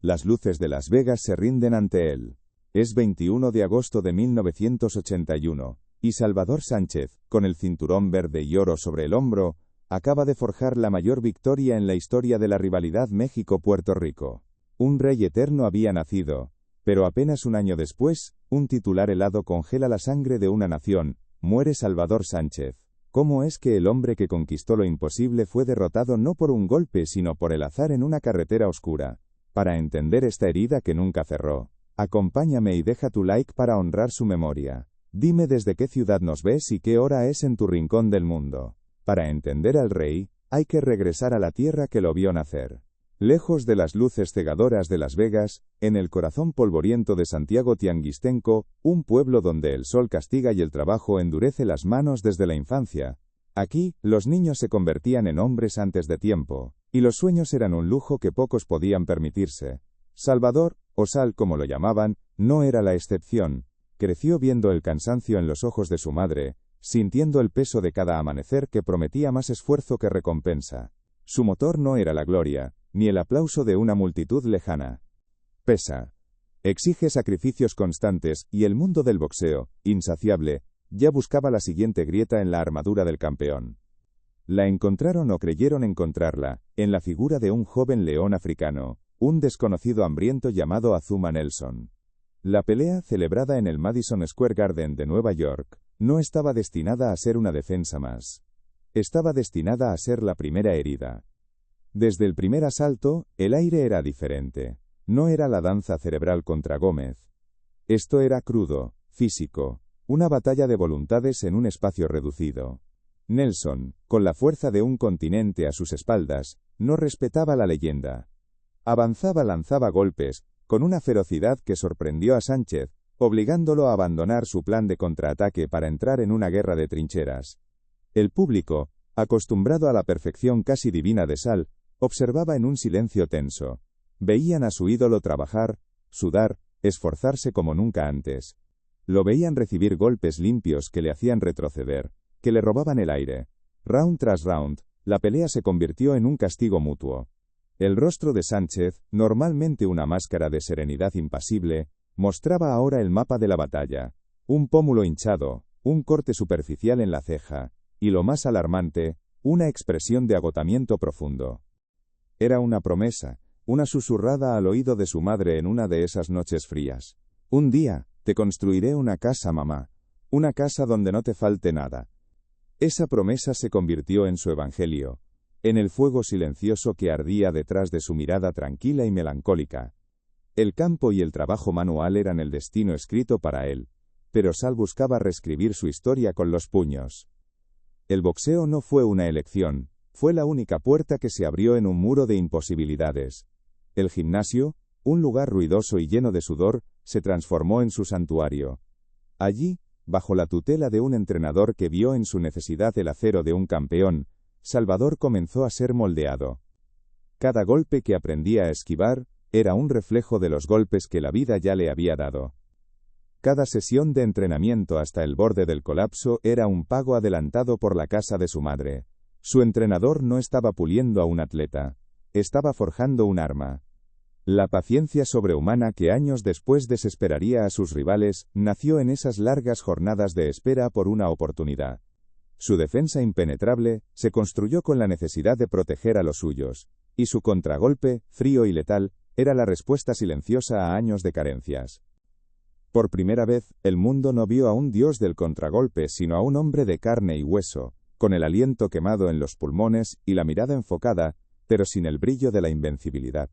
Las luces de Las Vegas se rinden ante él. Es 21 de agosto de 1981, y Salvador Sánchez, con el cinturón verde y oro sobre el hombro, acaba de forjar la mayor victoria en la historia de la rivalidad México-Puerto Rico. Un rey eterno había nacido, pero apenas un año después, un titular helado congela la sangre de una nación, muere Salvador Sánchez. ¿Cómo es que el hombre que conquistó lo imposible fue derrotado no por un golpe sino por el azar en una carretera oscura? Para entender esta herida que nunca cerró, acompáñame y deja tu like para honrar su memoria. Dime desde qué ciudad nos ves y qué hora es en tu rincón del mundo. Para entender al rey, hay que regresar a la tierra que lo vio nacer. Lejos de las luces cegadoras de Las Vegas, en el corazón polvoriento de Santiago Tianguistenco, un pueblo donde el sol castiga y el trabajo endurece las manos desde la infancia. Aquí, los niños se convertían en hombres antes de tiempo, y los sueños eran un lujo que pocos podían permitirse. Salvador, o Sal como lo llamaban, no era la excepción. Creció viendo el cansancio en los ojos de su madre, sintiendo el peso de cada amanecer que prometía más esfuerzo que recompensa. Su motor no era la gloria, ni el aplauso de una multitud lejana. Pesa. Exige sacrificios constantes, y el mundo del boxeo, insaciable, ya buscaba la siguiente grieta en la armadura del campeón. La encontraron o creyeron encontrarla, en la figura de un joven león africano, un desconocido hambriento llamado Azuma Nelson. La pelea, celebrada en el Madison Square Garden de Nueva York, no estaba destinada a ser una defensa más. Estaba destinada a ser la primera herida. Desde el primer asalto, el aire era diferente. No era la danza cerebral contra Gómez. Esto era crudo, físico, una batalla de voluntades en un espacio reducido. Nelson, con la fuerza de un continente a sus espaldas, no respetaba la leyenda. Lanzaba golpes, con una ferocidad que sorprendió a Sánchez, obligándolo a abandonar su plan de contraataque para entrar en una guerra de trincheras. El público, acostumbrado a la perfección casi divina de Sal, observaba en un silencio tenso. Veían a su ídolo trabajar, sudar, esforzarse como nunca antes. Lo veían recibir golpes limpios que le hacían retroceder, que le robaban el aire. Round tras round, la pelea se convirtió en un castigo mutuo. El rostro de Sánchez, normalmente una máscara de serenidad impasible, mostraba ahora el mapa de la batalla. Un pómulo hinchado, un corte superficial en la ceja, y lo más alarmante, una expresión de agotamiento profundo. Era una promesa, una susurrada al oído de su madre en una de esas noches frías. Un día, te construiré una casa, mamá. Una casa donde no te falte nada. Esa promesa se convirtió en su evangelio, en el fuego silencioso que ardía detrás de su mirada tranquila y melancólica. El campo y el trabajo manual eran el destino escrito para él, pero Sal buscaba reescribir su historia con los puños. El boxeo no fue una elección, fue la única puerta que se abrió en un muro de imposibilidades. El gimnasio, un lugar ruidoso y lleno de sudor, se transformó en su santuario. Allí, bajo la tutela de un entrenador que vio en su necesidad el acero de un campeón, Salvador comenzó a ser moldeado. Cada golpe que aprendía a esquivar, era un reflejo de los golpes que la vida ya le había dado. Cada sesión de entrenamiento hasta el borde del colapso era un pago adelantado por la casa de su madre. Su entrenador no estaba puliendo a un atleta, estaba forjando un arma. La paciencia sobrehumana que años después desesperaría a sus rivales, nació en esas largas jornadas de espera por una oportunidad. Su defensa impenetrable, se construyó con la necesidad de proteger a los suyos, y su contragolpe, frío y letal, era la respuesta silenciosa a años de carencias. Por primera vez, el mundo no vio a un dios del contragolpe sino a un hombre de carne y hueso, con el aliento quemado en los pulmones y la mirada enfocada, pero sin el brillo de la invencibilidad.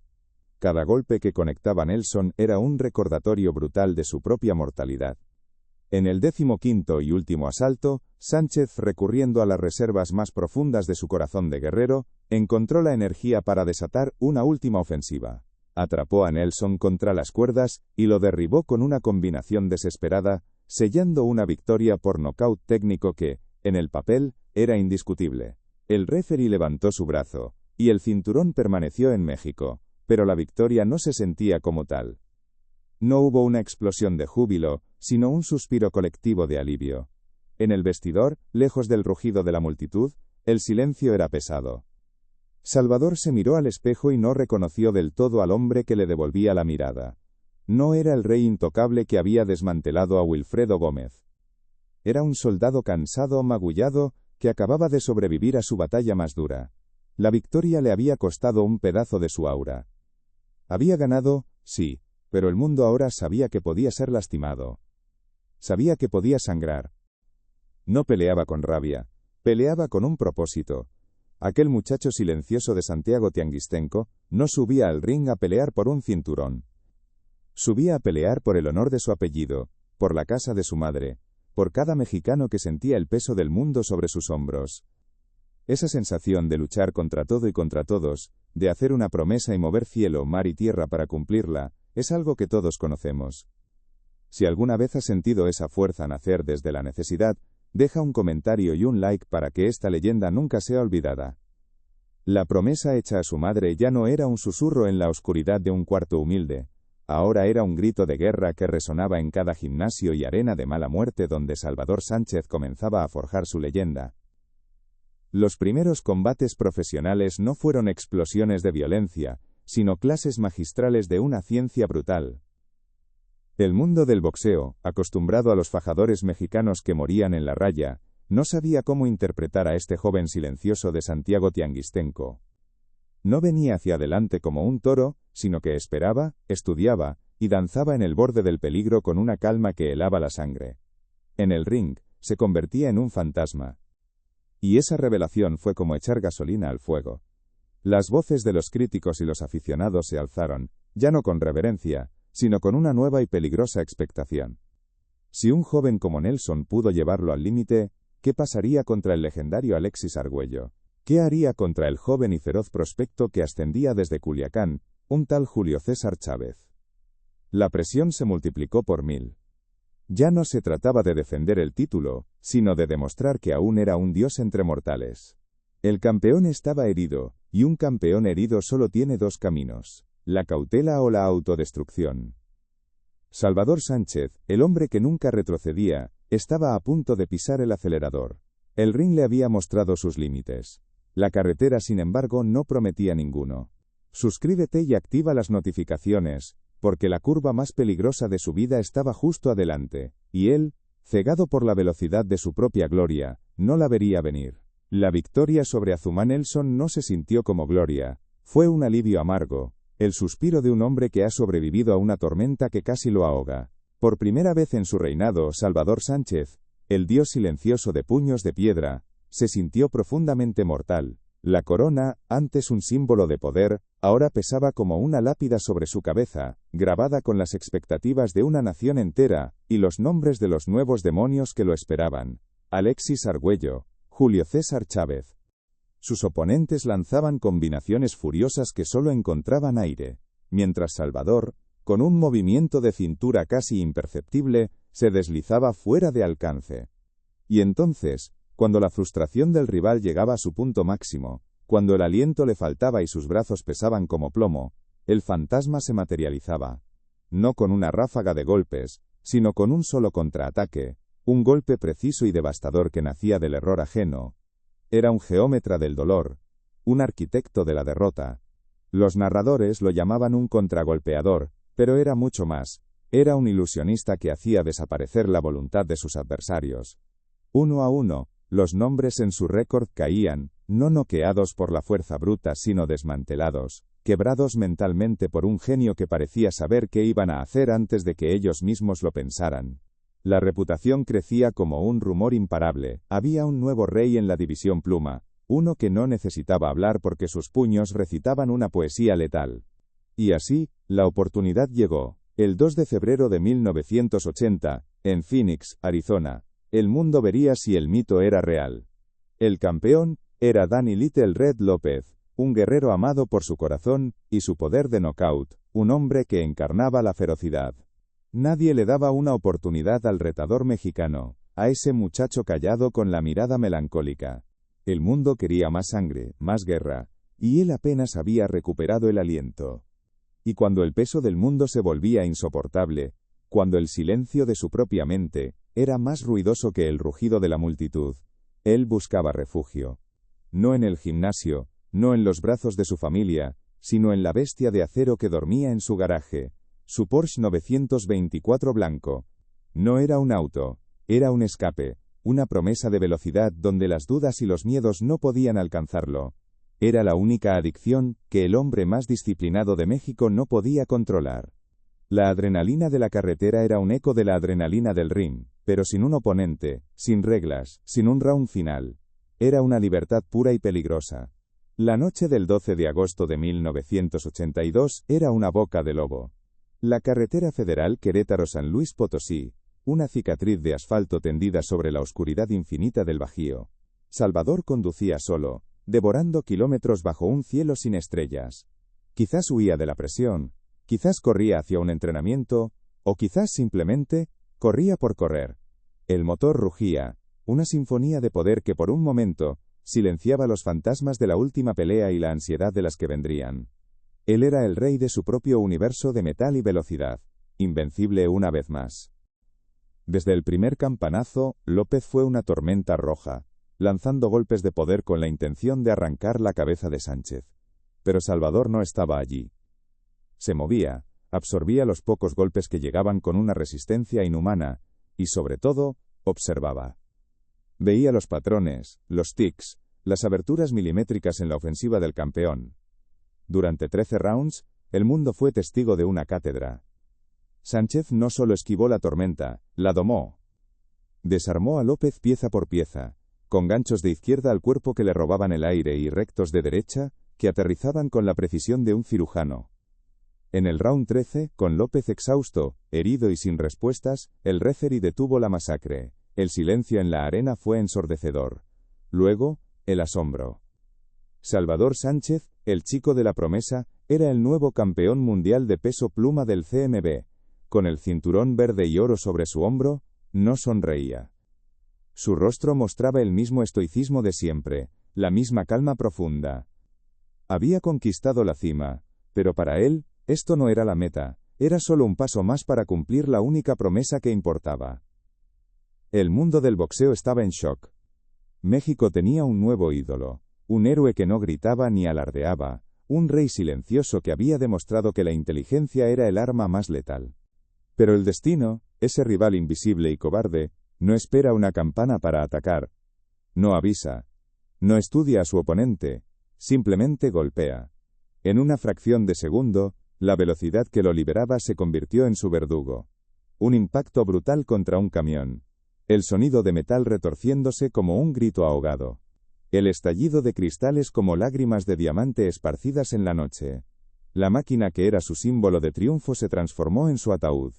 Cada golpe que conectaba Nelson era un recordatorio brutal de su propia mortalidad. En el 15º y último asalto, Sánchez, recurriendo a las reservas más profundas de su corazón de guerrero, encontró la energía para desatar una última ofensiva. Atrapó a Nelson contra las cuerdas y lo derribó con una combinación desesperada, sellando una victoria por nocaut técnico que, en el papel, era indiscutible. El referee levantó su brazo, y el cinturón permaneció en México, pero la victoria no se sentía como tal. No hubo una explosión de júbilo, sino un suspiro colectivo de alivio. En el vestidor, lejos del rugido de la multitud, el silencio era pesado. Salvador se miró al espejo y no reconoció del todo al hombre que le devolvía la mirada. No era el rey intocable que había desmantelado a Wilfredo Gómez. Era un soldado cansado, magullado, que acababa de sobrevivir a su batalla más dura. La victoria le había costado un pedazo de su aura. Había ganado, sí, pero el mundo ahora sabía que podía ser lastimado. Sabía que podía sangrar. No peleaba con rabia, peleaba con un propósito. Aquel muchacho silencioso de Santiago Tianguistenco no subía al ring a pelear por un cinturón. Subía a pelear por el honor de su apellido, por la casa de su madre, por cada mexicano que sentía el peso del mundo sobre sus hombros. Esa sensación de luchar contra todo y contra todos, de hacer una promesa y mover cielo, mar y tierra para cumplirla, es algo que todos conocemos. Si alguna vez has sentido esa fuerza nacer desde la necesidad, deja un comentario y un like para que esta leyenda nunca sea olvidada. La promesa hecha a su madre ya no era un susurro en la oscuridad de un cuarto humilde. Ahora era un grito de guerra que resonaba en cada gimnasio y arena de mala muerte donde Salvador Sánchez comenzaba a forjar su leyenda. Los primeros combates profesionales no fueron explosiones de violencia, sino clases magistrales de una ciencia brutal. El mundo del boxeo, acostumbrado a los fajadores mexicanos que morían en la raya, no sabía cómo interpretar a este joven silencioso de Santiago Tianguistenco. No venía hacia adelante como un toro, sino que esperaba, estudiaba, y danzaba en el borde del peligro con una calma que helaba la sangre. En el ring, se convertía en un fantasma. Y esa revelación fue como echar gasolina al fuego. Las voces de los críticos y los aficionados se alzaron, ya no con reverencia, sino con una nueva y peligrosa expectación. Si un joven como Nelson pudo llevarlo al límite, ¿qué pasaría contra el legendario Alexis Argüello? ¿Qué haría contra el joven y feroz prospecto que ascendía desde Culiacán, un tal Julio César Chávez? La presión se multiplicó por 1000. Ya no se trataba de defender el título, sino de demostrar que aún era un dios entre mortales. El campeón estaba herido, y un campeón herido solo tiene dos caminos: la cautela o la autodestrucción. Salvador Sánchez, el hombre que nunca retrocedía, estaba a punto de pisar el acelerador. El ring le había mostrado sus límites. La carretera, sin embargo, no prometía ninguno. Suscríbete y activa las notificaciones, porque la curva más peligrosa de su vida estaba justo adelante, y él, cegado por la velocidad de su propia gloria, no la vería venir. La victoria sobre Azumá Nelson no se sintió como gloria, fue un alivio amargo, el suspiro de un hombre que ha sobrevivido a una tormenta que casi lo ahoga. Por primera vez en su reinado, Salvador Sánchez, el dios silencioso de puños de piedra, se sintió profundamente mortal. La corona, antes un símbolo de poder, ahora pesaba como una lápida sobre su cabeza, grabada con las expectativas de una nación entera, y los nombres de los nuevos demonios que lo esperaban: Alexis Argüello, Julio César Chávez. Sus oponentes lanzaban combinaciones furiosas que solo encontraban aire, mientras Salvador, con un movimiento de cintura casi imperceptible, se deslizaba fuera de alcance. Y entonces, cuando la frustración del rival llegaba a su punto máximo, cuando el aliento le faltaba y sus brazos pesaban como plomo, el fantasma se materializaba. No con una ráfaga de golpes, sino con un solo contraataque, un golpe preciso y devastador que nacía del error ajeno. Era un geómetra del dolor, un arquitecto de la derrota. Los narradores lo llamaban un contragolpeador, pero era mucho más. Era un ilusionista que hacía desaparecer la voluntad de sus adversarios. Uno a uno, los nombres en su récord caían, no noqueados por la fuerza bruta sino desmantelados, quebrados mentalmente por un genio que parecía saber qué iban a hacer antes de que ellos mismos lo pensaran. La reputación crecía como un rumor imparable. Había un nuevo rey en la división pluma, uno que no necesitaba hablar porque sus puños recitaban una poesía letal. Y así, la oportunidad llegó. El 2 de febrero de 1980, en Phoenix, Arizona, el mundo vería si el mito era real. El campeón era Danny Little Red López, un guerrero amado por su corazón y su poder de knockout, un hombre que encarnaba la ferocidad. Nadie le daba una oportunidad al retador mexicano, a ese muchacho callado con la mirada melancólica. El mundo quería más sangre, más guerra, y él apenas había recuperado el aliento. Y cuando el peso del mundo se volvía insoportable, cuando el silencio de su propia mente era más ruidoso que el rugido de la multitud, él buscaba refugio. No en el gimnasio, no en los brazos de su familia, sino en la bestia de acero que dormía en su garaje, su Porsche 924 blanco. No era un auto, era un escape, una promesa de velocidad donde las dudas y los miedos no podían alcanzarlo. Era la única adicción que el hombre más disciplinado de México no podía controlar. La adrenalina de la carretera era un eco de la adrenalina del ring, pero sin un oponente, sin reglas, sin un round final. Era una libertad pura y peligrosa. La noche del 12 de agosto de 1982 era una boca de lobo. La carretera federal Querétaro-San Luis Potosí, una cicatriz de asfalto tendida sobre la oscuridad infinita del Bajío. Salvador conducía solo, devorando kilómetros bajo un cielo sin estrellas. Quizás huía de la presión, quizás corría hacia un entrenamiento, o quizás simplemente corría por correr. El motor rugía, una sinfonía de poder que por un momento silenciaba los fantasmas de la última pelea y la ansiedad de las que vendrían. Él era el rey de su propio universo de metal y velocidad, invencible una vez más. Desde el primer campanazo, López fue una tormenta roja, lanzando golpes de poder con la intención de arrancar la cabeza de Sánchez. Pero Salvador no estaba allí. Se movía, absorbía los pocos golpes que llegaban con una resistencia inhumana, y sobre todo, observaba. Veía los patrones, los tics, las aberturas milimétricas en la ofensiva del campeón. Durante 13 rounds, el mundo fue testigo de una cátedra. Sánchez no solo esquivó la tormenta, la domó. Desarmó a López pieza por pieza, con ganchos de izquierda al cuerpo que le robaban el aire y rectos de derecha, que aterrizaban con la precisión de un cirujano. En el round 13, con López exhausto, herido y sin respuestas, el referee detuvo la masacre. El silencio en la arena fue ensordecedor. Luego, el asombro. Salvador Sánchez, el chico de la promesa, era el nuevo campeón mundial de peso pluma del CMB. Con el cinturón verde y oro sobre su hombro, no sonreía. Su rostro mostraba el mismo estoicismo de siempre, la misma calma profunda. Había conquistado la cima, pero para él, esto no era la meta, era solo un paso más para cumplir la única promesa que importaba. El mundo del boxeo estaba en shock. México tenía un nuevo ídolo, un héroe que no gritaba ni alardeaba, un rey silencioso que había demostrado que la inteligencia era el arma más letal. Pero el destino, ese rival invisible y cobarde, no espera una campana para atacar. No avisa. No estudia a su oponente. Simplemente golpea. En una fracción de segundo, la velocidad que lo liberaba se convirtió en su verdugo. Un impacto brutal contra un camión. El sonido de metal retorciéndose como un grito ahogado. El estallido de cristales como lágrimas de diamante esparcidas en la noche. La máquina que era su símbolo de triunfo se transformó en su ataúd.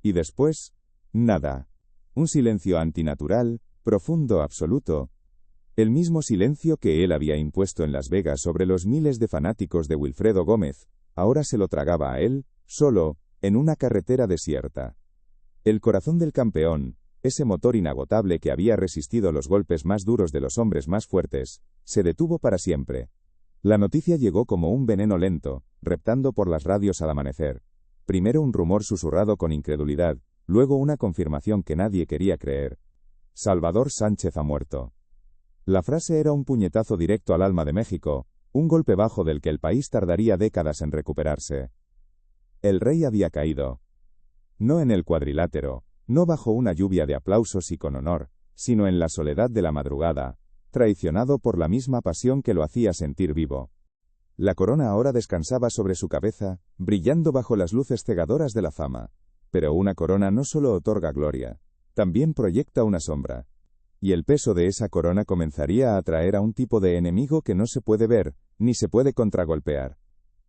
Y después, nada. Un silencio antinatural, profundo, absoluto. El mismo silencio que él había impuesto en Las Vegas sobre los miles de fanáticos de Wilfredo Gómez, ahora se lo tragaba a él, solo, en una carretera desierta. El corazón del campeón, ese motor inagotable que había resistido los golpes más duros de los hombres más fuertes, se detuvo para siempre. La noticia llegó como un veneno lento, reptando por las radios al amanecer. Primero un rumor susurrado con incredulidad, luego una confirmación que nadie quería creer. Salvador Sánchez ha muerto. La frase era un puñetazo directo al alma de México, un golpe bajo del que el país tardaría décadas en recuperarse. El rey había caído. No en el cuadrilátero, no bajo una lluvia de aplausos y con honor, sino en la soledad de la madrugada, traicionado por la misma pasión que lo hacía sentir vivo. La corona ahora descansaba sobre su cabeza, brillando bajo las luces cegadoras de la fama. Pero una corona no solo otorga gloria, también proyecta una sombra. Y el peso de esa corona comenzaría a atraer a un tipo de enemigo que no se puede ver, ni se puede contragolpear.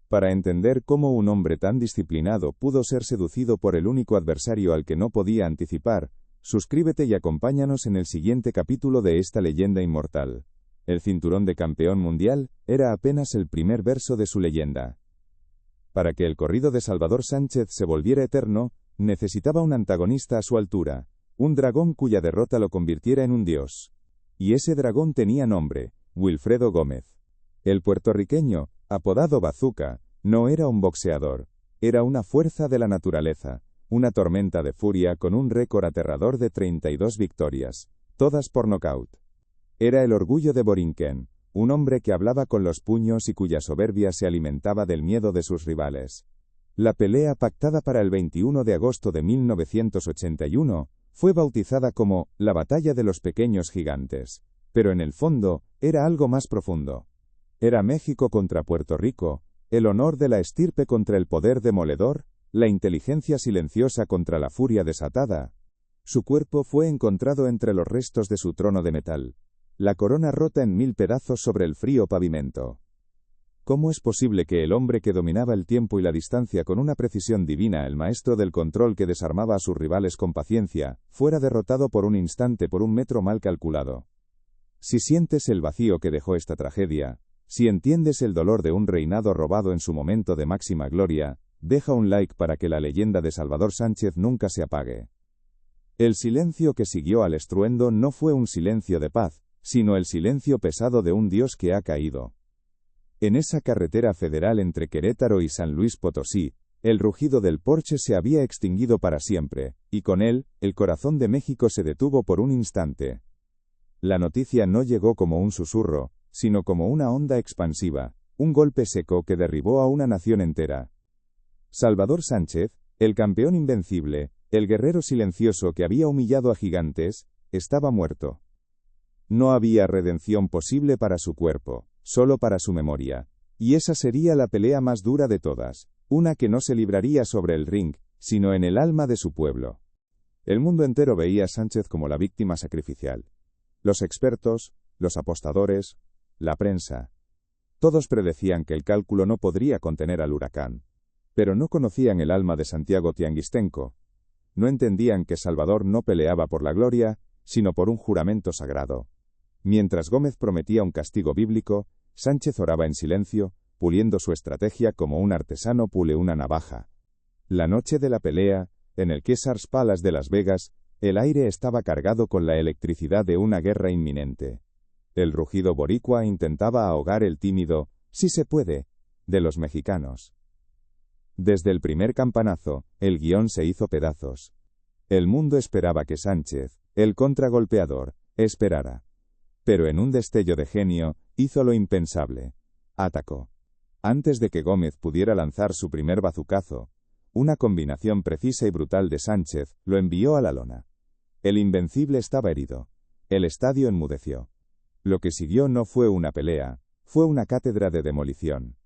Para entender cómo un hombre tan disciplinado pudo ser seducido por el único adversario al que no podía anticipar, suscríbete y acompáñanos en el siguiente capítulo de esta leyenda inmortal. El cinturón de campeón mundial era apenas el primer verso de su leyenda. Para que el corrido de Salvador Sánchez se volviera eterno, necesitaba un antagonista a su altura, un dragón cuya derrota lo convirtiera en un dios. Y ese dragón tenía nombre, Wilfredo Gómez. El puertorriqueño, apodado Bazooka, no era un boxeador, era una fuerza de la naturaleza, una tormenta de furia con un récord aterrador de 32 victorias, todas por nocaut. Era el orgullo de Borinquen, un hombre que hablaba con los puños y cuya soberbia se alimentaba del miedo de sus rivales. La pelea pactada para el 21 de agosto de 1981 fue bautizada como la Batalla de los Pequeños Gigantes, pero en el fondo era algo más profundo. Era México contra Puerto Rico, el honor de la estirpe contra el poder demoledor, la inteligencia silenciosa contra la furia desatada. Su cuerpo fue encontrado entre los restos de su trono de metal, la corona rota en 1000 pedazos sobre el frío pavimento. ¿Cómo es posible que el hombre que dominaba el tiempo y la distancia con una precisión divina, el maestro del control que desarmaba a sus rivales con paciencia, fuera derrotado por un instante por un metro mal calculado? Si sientes el vacío que dejó esta tragedia, si entiendes el dolor de un reinado robado en su momento de máxima gloria, deja un like para que la leyenda de Salvador Sánchez nunca se apague. El silencio que siguió al estruendo no fue un silencio de paz, sino el silencio pesado de un dios que ha caído. En esa carretera federal entre Querétaro y San Luis Potosí, el rugido del Porsche se había extinguido para siempre, y con él, el corazón de México se detuvo por un instante. La noticia no llegó como un susurro, sino como una onda expansiva, un golpe seco que derribó a una nación entera. Salvador Sánchez, el campeón invencible, el guerrero silencioso que había humillado a gigantes, estaba muerto. No había redención posible para su cuerpo, solo para su memoria. Y esa sería la pelea más dura de todas, una que no se libraría sobre el ring, sino en el alma de su pueblo. El mundo entero veía a Sánchez como la víctima sacrificial. Los expertos, los apostadores, la prensa. Todos predecían que el cálculo no podría contener al huracán. Pero no conocían el alma de Santiago Tianguistenco. No entendían que Salvador no peleaba por la gloria, sino por un juramento sagrado. Mientras Gómez prometía un castigo bíblico, Sánchez oraba en silencio, puliendo su estrategia como un artesano pule una navaja. La noche de la pelea, en el Caesars Palace de Las Vegas, el aire estaba cargado con la electricidad de una guerra inminente. El rugido boricua intentaba ahogar el tímido, "sí se puede", de los mexicanos. Desde el primer campanazo, el guión se hizo pedazos. El mundo esperaba que Sánchez, el contragolpeador, esperara. Pero en un destello de genio, hizo lo impensable. Atacó. Antes de que Gómez pudiera lanzar su primer bazucazo, una combinación precisa y brutal de Sánchez lo envió a la lona. El invencible estaba herido. El estadio enmudeció. Lo que siguió no fue una pelea, fue una cátedra de demolición.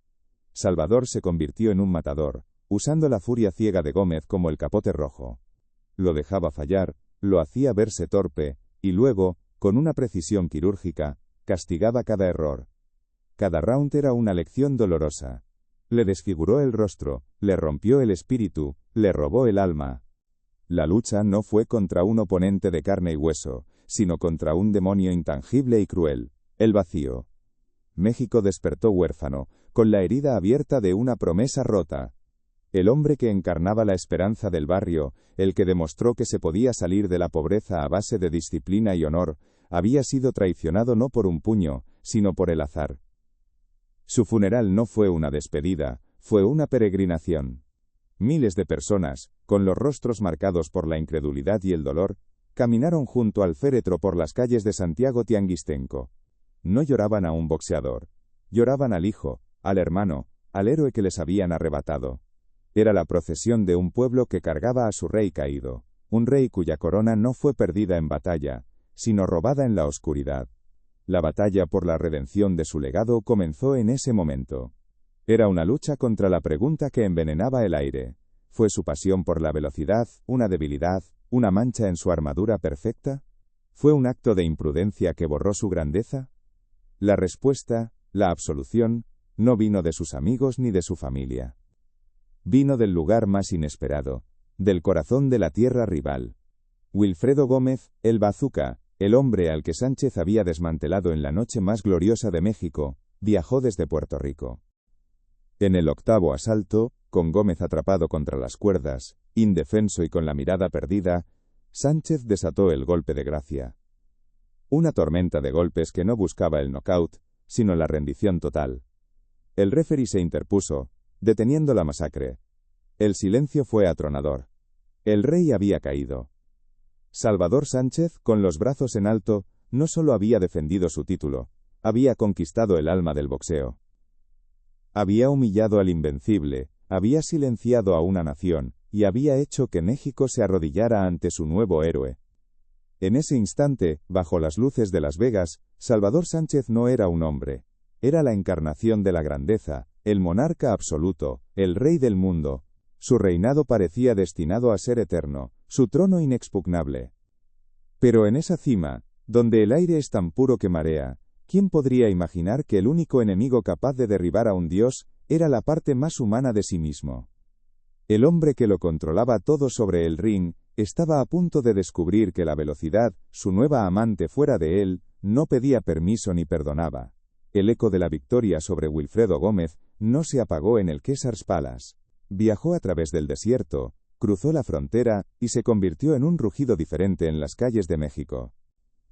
Salvador se convirtió en un matador, usando la furia ciega de Gómez como el capote rojo. Lo dejaba fallar, lo hacía verse torpe, y luego, con una precisión quirúrgica, castigaba cada error. Cada round era una lección dolorosa. Le desfiguró el rostro, le rompió el espíritu, le robó el alma. La lucha no fue contra un oponente de carne y hueso, sino contra un demonio intangible y cruel, el vacío. México despertó huérfano, con la herida abierta de una promesa rota. El hombre que encarnaba la esperanza del barrio, el que demostró que se podía salir de la pobreza a base de disciplina y honor, había sido traicionado no por un puño, sino por el azar. Su funeral no fue una despedida, fue una peregrinación. Miles de personas, con los rostros marcados por la incredulidad y el dolor, caminaron junto al féretro por las calles de Santiago Tianguistenco. No lloraban a un boxeador, lloraban al hijo, al hermano, al héroe que les habían arrebatado. Era la procesión de un pueblo que cargaba a su rey caído, un rey cuya corona no fue perdida en batalla, sino robada en la oscuridad. La batalla por la redención de su legado comenzó en ese momento. Era una lucha contra la pregunta que envenenaba el aire. ¿Fue su pasión por la velocidad, una debilidad, una mancha en su armadura perfecta? ¿Fue un acto de imprudencia que borró su grandeza? La respuesta, la absolución, no vino de sus amigos ni de su familia. Vino del lugar más inesperado, del corazón de la tierra rival. Wilfredo Gómez, el Bazooka, el hombre al que Sánchez había desmantelado en la noche más gloriosa de México, viajó desde Puerto Rico. En el octavo asalto, con Gómez atrapado contra las cuerdas, indefenso y con la mirada perdida, Sánchez desató el golpe de gracia. Una tormenta de golpes que no buscaba el knockout, sino la rendición total. El referee se interpuso, deteniendo la masacre. El silencio fue atronador. El rey había caído. Salvador Sánchez, con los brazos en alto, no solo había defendido su título, había conquistado el alma del boxeo. Había humillado al invencible, había silenciado a una nación, y había hecho que México se arrodillara ante su nuevo héroe. En ese instante, bajo las luces de Las Vegas, Salvador Sánchez no era un hombre. Era la encarnación de la grandeza, el monarca absoluto, el rey del mundo. Su reinado parecía destinado a ser eterno, su trono inexpugnable. Pero en esa cima, donde el aire es tan puro que marea, ¿quién podría imaginar que el único enemigo capaz de derribar a un dios era la parte más humana de sí mismo? El hombre que lo controlaba todo sobre el ring, estaba a punto de descubrir que la velocidad, su nueva amante fuera de él, no pedía permiso ni perdonaba. El eco de la victoria sobre Wilfredo Gómez no se apagó en el Caesars Palace. Viajó a través del desierto, cruzó la frontera y se convirtió en un rugido diferente en las calles de México.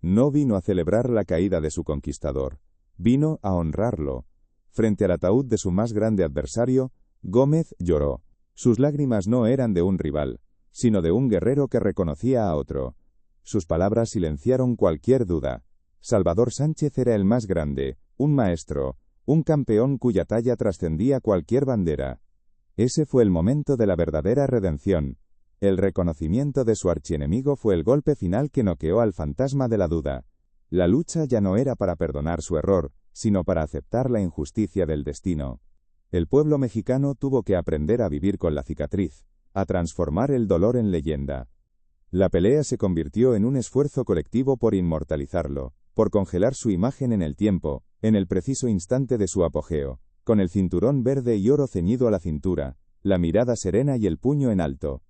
No vino a celebrar la caída de su conquistador, vino a honrarlo. Frente al ataúd de su más grande adversario, Gómez lloró. Sus lágrimas no eran de un rival, sino de un guerrero que reconocía a otro. Sus palabras silenciaron cualquier duda. Salvador Sánchez era el más grande, un maestro, un campeón cuya talla trascendía cualquier bandera. Ese fue el momento de la verdadera redención. El reconocimiento de su archienemigo fue el golpe final que noqueó al fantasma de la duda. La lucha ya no era para perdonar su error, sino para aceptar la injusticia del destino. El pueblo mexicano tuvo que aprender a vivir con la cicatriz, a transformar el dolor en leyenda. La pelea se convirtió en un esfuerzo colectivo por inmortalizarlo, por congelar su imagen en el tiempo, en el preciso instante de su apogeo, con el cinturón verde y oro ceñido a la cintura, la mirada serena y el puño en alto.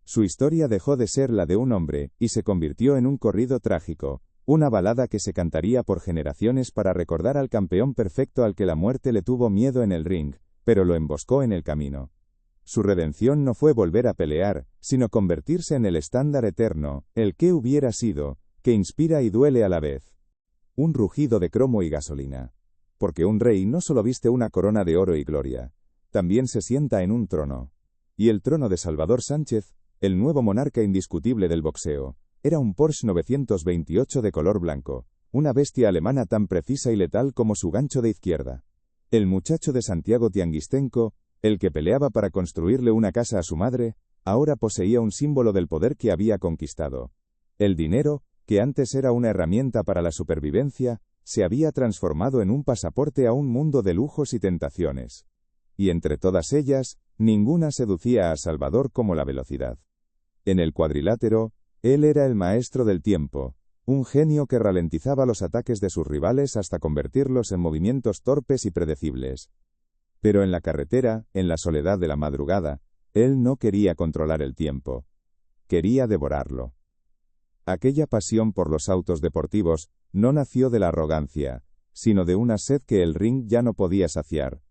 Su historia dejó de ser la de un hombre, y se convirtió en un corrido trágico, una balada que se cantaría por generaciones para recordar al campeón perfecto al que la muerte le tuvo miedo en el ring, pero lo emboscó en el camino. Su redención no fue volver a pelear, sino convertirse en el estándar eterno, el que hubiera sido, que inspira y duele a la vez. Un rugido de cromo y gasolina. Porque un rey no solo viste una corona de oro y gloria, también se sienta en un trono. Y el trono de Salvador Sánchez, el nuevo monarca indiscutible del boxeo, era un Porsche 928 de color blanco, una bestia alemana tan precisa y letal como su gancho de izquierda. El muchacho de Santiago Tianguistenco, el que peleaba para construirle una casa a su madre, ahora poseía un símbolo del poder que había conquistado. El dinero, que antes era una herramienta para la supervivencia, se había transformado en un pasaporte a un mundo de lujos y tentaciones. Y entre todas ellas, ninguna seducía a Salvador como la velocidad. En el cuadrilátero, él era el maestro del tiempo, un genio que ralentizaba los ataques de sus rivales hasta convertirlos en movimientos torpes y predecibles. Pero en la carretera, en la soledad de la madrugada, él no quería controlar el tiempo. Quería devorarlo. Aquella pasión por los autos deportivos no nació de la arrogancia, sino de una sed que el ring ya no podía saciar.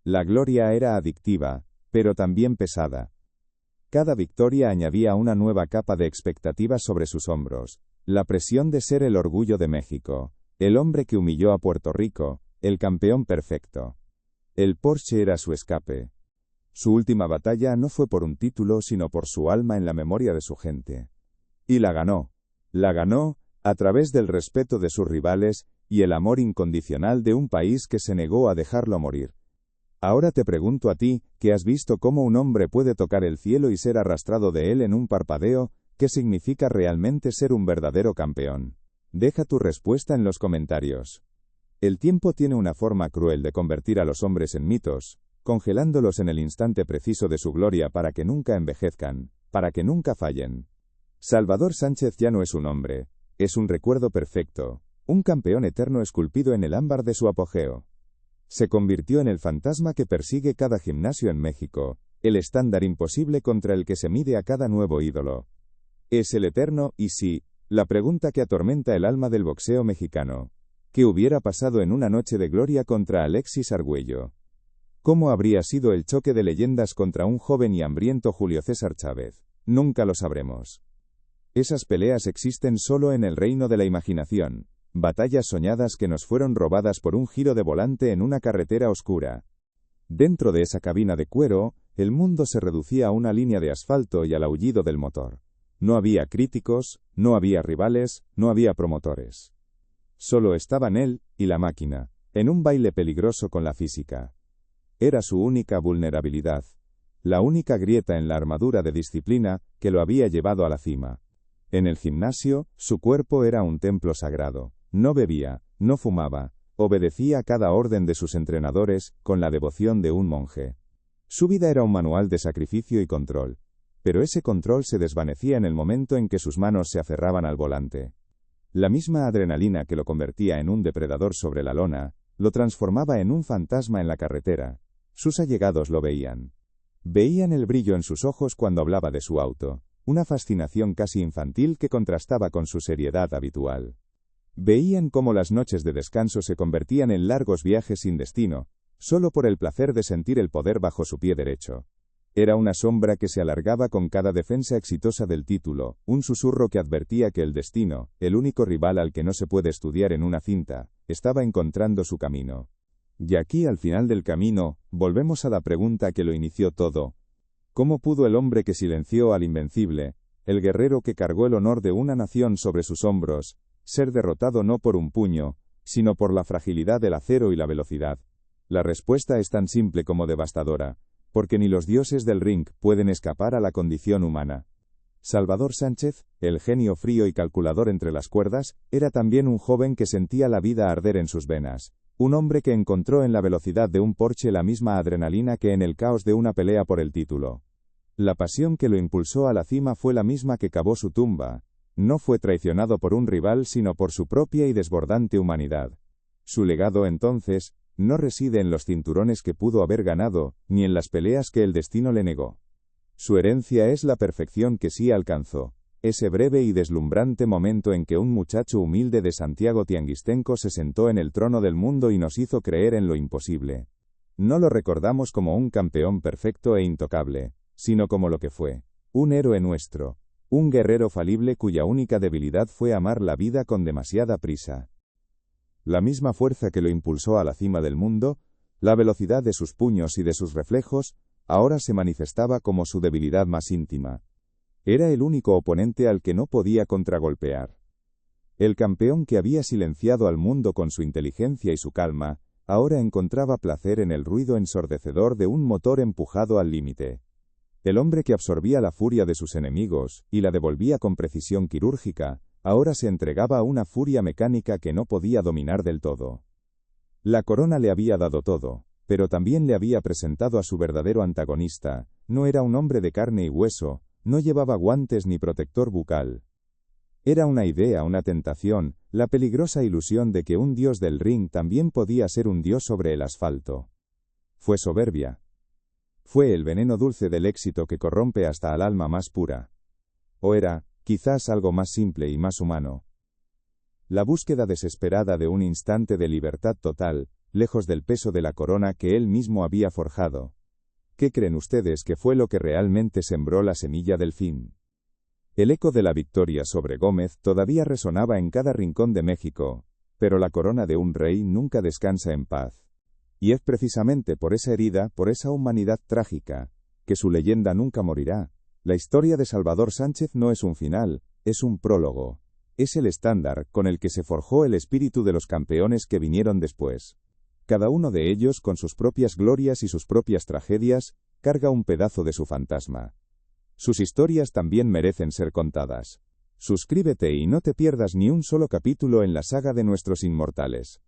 La gloria era adictiva, pero también pesada. Cada victoria añadía una nueva capa de expectativas sobre sus hombros, la presión de ser el orgullo de México, el hombre que humilló a Puerto Rico, el campeón perfecto. El Porsche era su escape. Su última batalla no fue por un título, sino por su alma en la memoria de su gente. Y la ganó. La ganó, a través del respeto de sus rivales, y el amor incondicional de un país que se negó a dejarlo morir. Ahora te pregunto a ti, que has visto cómo un hombre puede tocar el cielo y ser arrastrado de él en un parpadeo, ¿qué significa realmente ser un verdadero campeón? Deja tu respuesta en los comentarios. El tiempo tiene una forma cruel de convertir a los hombres en mitos, congelándolos en el instante preciso de su gloria para que nunca envejezcan, para que nunca fallen. Salvador Sánchez ya no es un hombre, es un recuerdo perfecto, un campeón eterno esculpido en el ámbar de su apogeo. Se convirtió en el fantasma que persigue cada gimnasio en México, el estándar imposible contra el que se mide a cada nuevo ídolo. Es el eterno, y sí, la pregunta que atormenta el alma del boxeo mexicano. ¿Qué hubiera pasado en una noche de gloria contra Alexis Argüello? ¿Cómo habría sido el choque de leyendas contra un joven y hambriento Julio César Chávez? Nunca lo sabremos. Esas peleas existen solo en el reino de la imaginación, batallas soñadas que nos fueron robadas por un giro de volante en una carretera oscura. Dentro de esa cabina de cuero, el mundo se reducía a una línea de asfalto y al aullido del motor. No había críticos, no había rivales, no había promotores. Solo estaban él y la máquina, en un baile peligroso con la física. Era su única vulnerabilidad, la única grieta en la armadura de disciplina que lo había llevado a la cima. En el gimnasio, su cuerpo era un templo sagrado. No bebía, no fumaba, obedecía cada orden de sus entrenadores con la devoción de un monje. Su vida era un manual de sacrificio y control, pero ese control se desvanecía en el momento en que sus manos se aferraban al volante. La misma adrenalina que lo convertía en un depredador sobre la lona, lo transformaba en un fantasma en la carretera. Sus allegados lo veían. Veían el brillo en sus ojos cuando hablaba de su auto, una fascinación casi infantil que contrastaba con su seriedad habitual. Veían cómo las noches de descanso se convertían en largos viajes sin destino, solo por el placer de sentir el poder bajo su pie derecho. Era una sombra que se alargaba con cada defensa exitosa del título, un susurro que advertía que el destino, el único rival al que no se puede estudiar en una cinta, estaba encontrando su camino. Y aquí al final del camino, volvemos a la pregunta que lo inició todo. ¿Cómo pudo el hombre que silenció al invencible, el guerrero que cargó el honor de una nación sobre sus hombros, ser derrotado no por un puño, sino por la fragilidad del acero y la velocidad? La respuesta es tan simple como devastadora, porque ni los dioses del ring pueden escapar a la condición humana. Salvador Sánchez, el genio frío y calculador entre las cuerdas, era también un joven que sentía la vida arder en sus venas. Un hombre que encontró en la velocidad de un Porsche la misma adrenalina que en el caos de una pelea por el título. La pasión que lo impulsó a la cima fue la misma que cavó su tumba. No fue traicionado por un rival sino por su propia y desbordante humanidad. Su legado entonces, no reside en los cinturones que pudo haber ganado, ni en las peleas que el destino le negó. Su herencia es la perfección que sí alcanzó, ese breve y deslumbrante momento en que un muchacho humilde de Santiago Tianguistenco se sentó en el trono del mundo y nos hizo creer en lo imposible. No lo recordamos como un campeón perfecto e intocable, sino como lo que fue, un héroe nuestro, un guerrero falible cuya única debilidad fue amar la vida con demasiada prisa. La misma fuerza que lo impulsó a la cima del mundo, la velocidad de sus puños y de sus reflejos, ahora se manifestaba como su debilidad más íntima. Era el único oponente al que no podía contragolpear. El campeón que había silenciado al mundo con su inteligencia y su calma, ahora encontraba placer en el ruido ensordecedor de un motor empujado al límite. El hombre que absorbía la furia de sus enemigos, y la devolvía con precisión quirúrgica, ahora se entregaba a una furia mecánica que no podía dominar del todo. La corona le había dado todo, pero también le había presentado a su verdadero antagonista. No era un hombre de carne y hueso, no llevaba guantes ni protector bucal. Era una idea, una tentación, la peligrosa ilusión de que un dios del ring también podía ser un dios sobre el asfalto. Fue soberbia. Fue el veneno dulce del éxito que corrompe hasta al alma más pura. O era, quizás algo más simple y más humano. La búsqueda desesperada de un instante de libertad total, lejos del peso de la corona que él mismo había forjado. ¿Qué creen ustedes que fue lo que realmente sembró la semilla del fin? El eco de la victoria sobre Gómez todavía resonaba en cada rincón de México, pero la corona de un rey nunca descansa en paz. Y es precisamente por esa herida, por esa humanidad trágica, que su leyenda nunca morirá. La historia de Salvador Sánchez no es un final, es un prólogo. Es el estándar con el que se forjó el espíritu de los campeones que vinieron después. Cada uno de ellos, con sus propias glorias y sus propias tragedias, carga un pedazo de su fantasma. Sus historias también merecen ser contadas. Suscríbete y no te pierdas ni un solo capítulo en la saga de nuestros inmortales.